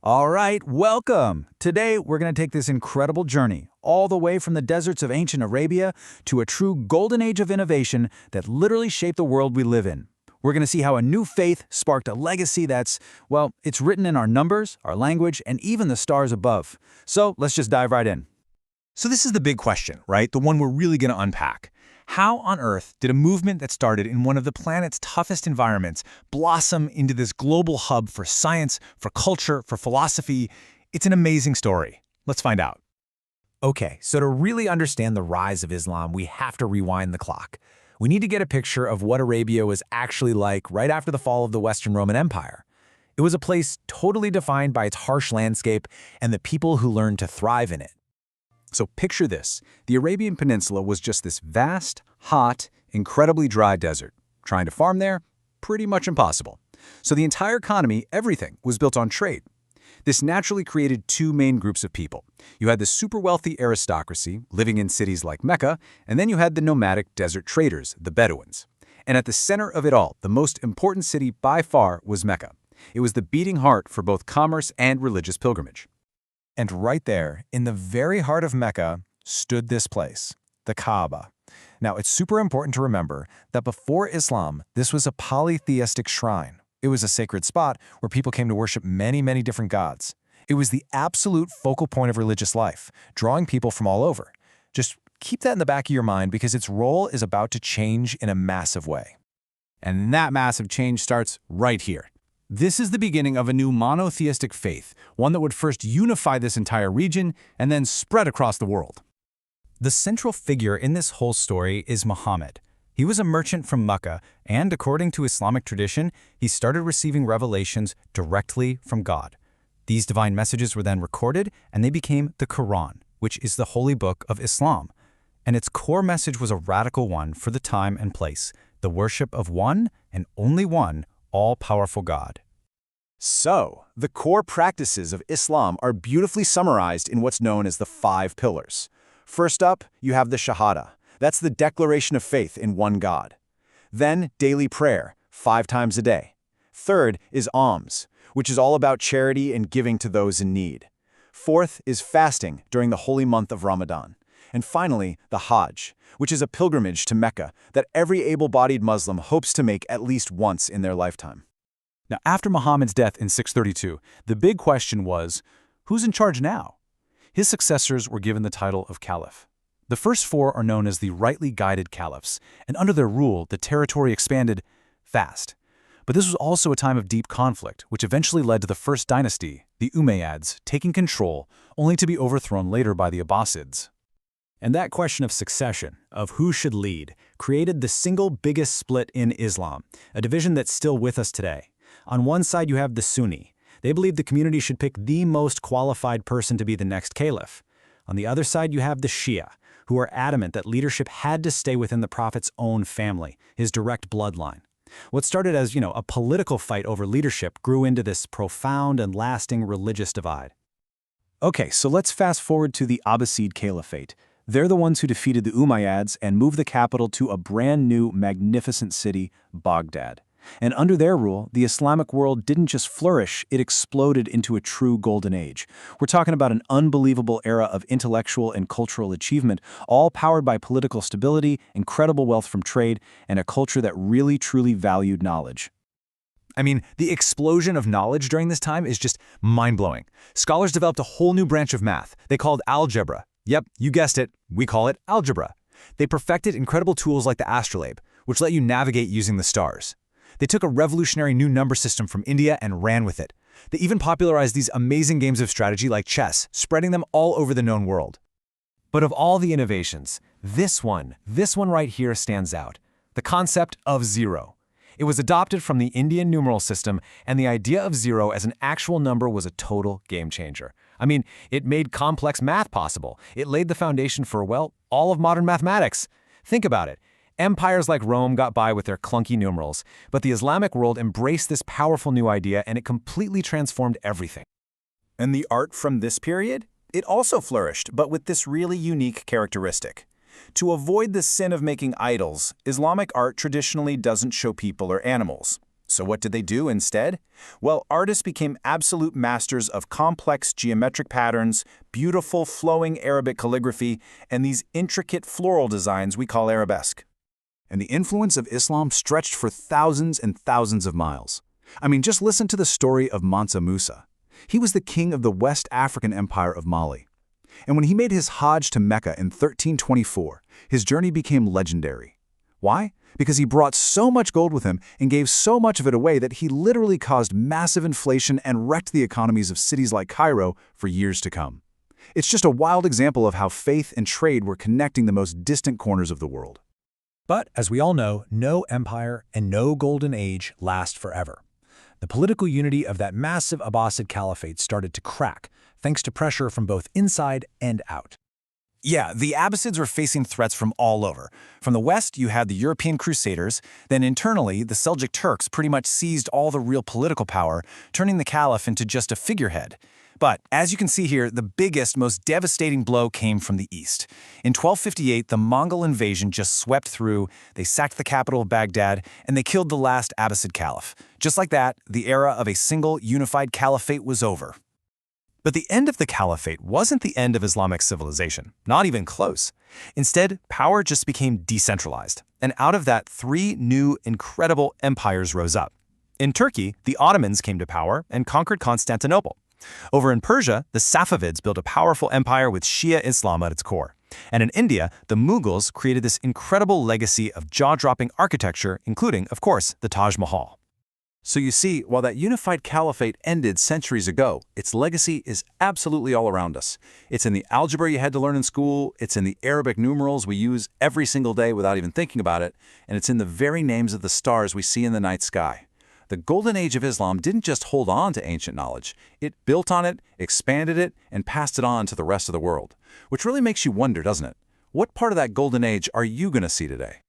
All right, welcome. Today, we're going to take this incredible journey all the way from the deserts of ancient Arabia to a true golden age of innovation that literally shaped the world we live in. We're going to see how a new faith sparked a legacy that's, well, it's written in our numbers, our language, and even the stars above. So let's just dive right in. So this is the big question, right? The one we're really going to unpack. How on earth did a movement that started in one of the planet's toughest environments blossom into this global hub for science, for culture, for philosophy? It's an amazing story. Let's find out. Okay, so to really understand the rise of Islam, we have to rewind the clock. We need to get a picture of what Arabia was actually like right after the fall of the Western Roman Empire. It was a place totally defined by its harsh landscape and the people who learned to thrive in it. So picture this. The Arabian Peninsula was just this vast, hot, incredibly dry desert. Trying to farm there? Pretty much impossible. So the entire economy, everything, was built on trade. This naturally created two main groups of people. You had the super wealthy aristocracy living in cities like Mecca, and then you had the nomadic desert traders, the Bedouins. And at the center of it all, the most important city by far was Mecca. It was the beating heart for both commerce and religious pilgrimage. And right there, in the very heart of Mecca, stood this place, the Kaaba. Now, it's super important to remember that before Islam, this was a polytheistic shrine. It was a sacred spot where people came to worship many, many different gods. It was the absolute focal point of religious life, drawing people from all over. Just keep that in the back of your mind because its role is about to change in a massive way. And that massive change starts right here. This is the beginning of a new monotheistic faith, one that would first unify this entire region and then spread across the world. The central figure in this whole story is Muhammad. He was a merchant from Mecca, and according to Islamic tradition, he started receiving revelations directly from God. These divine messages were then recorded, and they became the Quran, which is the holy book of Islam. And its core message was a radical one for the time and place, the worship of one and only one all-powerful God. So, the core practices of Islam are beautifully summarized in what's known as the 5 pillars. First up, you have the Shahada. That's the declaration of faith in one God. Then, daily prayer, 5 times a day. Third is alms, which is all about charity and giving to those in need. Fourth is fasting during the holy month of Ramadan. And finally, the Hajj, which is a pilgrimage to Mecca that every able-bodied Muslim hopes to make at least once in their lifetime. Now, after Muhammad's death in 632, the big question was, who's in charge now? His successors were given the title of Caliph. The first 4 are known as the rightly guided caliphs, and under their rule, the territory expanded fast. But this was also a time of deep conflict, which eventually led to the first dynasty, the Umayyads, taking control, only to be overthrown later by the Abbasids. And that question of succession, of who should lead, created the single biggest split in Islam, a division that's still with us today. On one side, you have the Sunni. They believe the community should pick the most qualified person to be the next caliph. On the other side, you have the Shia, who are adamant that leadership had to stay within the Prophet's own family, his direct bloodline. What started as, a political fight over leadership grew into this profound and lasting religious divide. Okay, so let's fast forward to the Abbasid Caliphate. They're the ones who defeated the Umayyads and moved the capital to a brand new, magnificent city, Baghdad. And under their rule, the Islamic world didn't just flourish, it exploded into a true golden age. We're talking about an unbelievable era of intellectual and cultural achievement, all powered by political stability, incredible wealth from trade, and a culture that really truly valued knowledge. I mean, the explosion of knowledge during this time is just mind-blowing. Scholars developed a whole new branch of math they called algebra. Yep, you guessed it, we call it algebra. They perfected incredible tools like the astrolabe, which let you navigate using the stars. They took a revolutionary new number system from India and ran with it. They even popularized these amazing games of strategy like chess, spreading them all over the known world. But of all the innovations, this one right here stands out. The concept of zero. It was adopted from the Indian numeral system, and the idea of zero as an actual number was a total game changer. I mean, it made complex math possible. It laid the foundation for, well, all of modern mathematics. Think about it. Empires like Rome got by with their clunky numerals, but the Islamic world embraced this powerful new idea and it completely transformed everything. And the art from this period? It also flourished, but with this really unique characteristic. To avoid the sin of making idols, Islamic art traditionally doesn't show people or animals. So what did they do instead? Well, artists became absolute masters of complex geometric patterns, beautiful flowing Arabic calligraphy, and these intricate floral designs we call arabesque. And the influence of Islam stretched for thousands and thousands of miles. I mean, just listen to the story of Mansa Musa. He was the king of the West African Empire of Mali. And when he made his Hajj to Mecca in 1324, his journey became legendary. Why? Because he brought so much gold with him and gave so much of it away that he literally caused massive inflation and wrecked the economies of cities like Cairo for years to come. It's just a wild example of how faith and trade were connecting the most distant corners of the world. But, as we all know, no empire and no golden age last forever. The political unity of that massive Abbasid caliphate started to crack, thanks to pressure from both inside and out. Yeah, the Abbasids were facing threats from all over. From the west, you had the European Crusaders. Then internally, the Seljuk Turks pretty much seized all the real political power, turning the caliph into just a figurehead. But, as you can see here, the biggest, most devastating blow came from the east. In 1258, the Mongol invasion just swept through, they sacked the capital of Baghdad, and they killed the last Abbasid caliph. Just like that, the era of a single, unified caliphate was over. But the end of the caliphate wasn't the end of Islamic civilization, not even close. Instead, power just became decentralized, and out of that, 3 new, incredible empires rose up. In Turkey, the Ottomans came to power and conquered Constantinople. Over in Persia, the Safavids built a powerful empire with Shia Islam at its core. And in India, the Mughals created this incredible legacy of jaw-dropping architecture, including, of course, the Taj Mahal. So you see, while that unified caliphate ended centuries ago, its legacy is absolutely all around us. It's in the algebra you had to learn in school, it's in the Arabic numerals we use every single day without even thinking about it, and it's in the very names of the stars we see in the night sky. The Golden Age of Islam didn't just hold on to ancient knowledge. It built on it, expanded it, and passed it on to the rest of the world. Which really makes you wonder, doesn't it? What part of that Golden Age are you going to see today?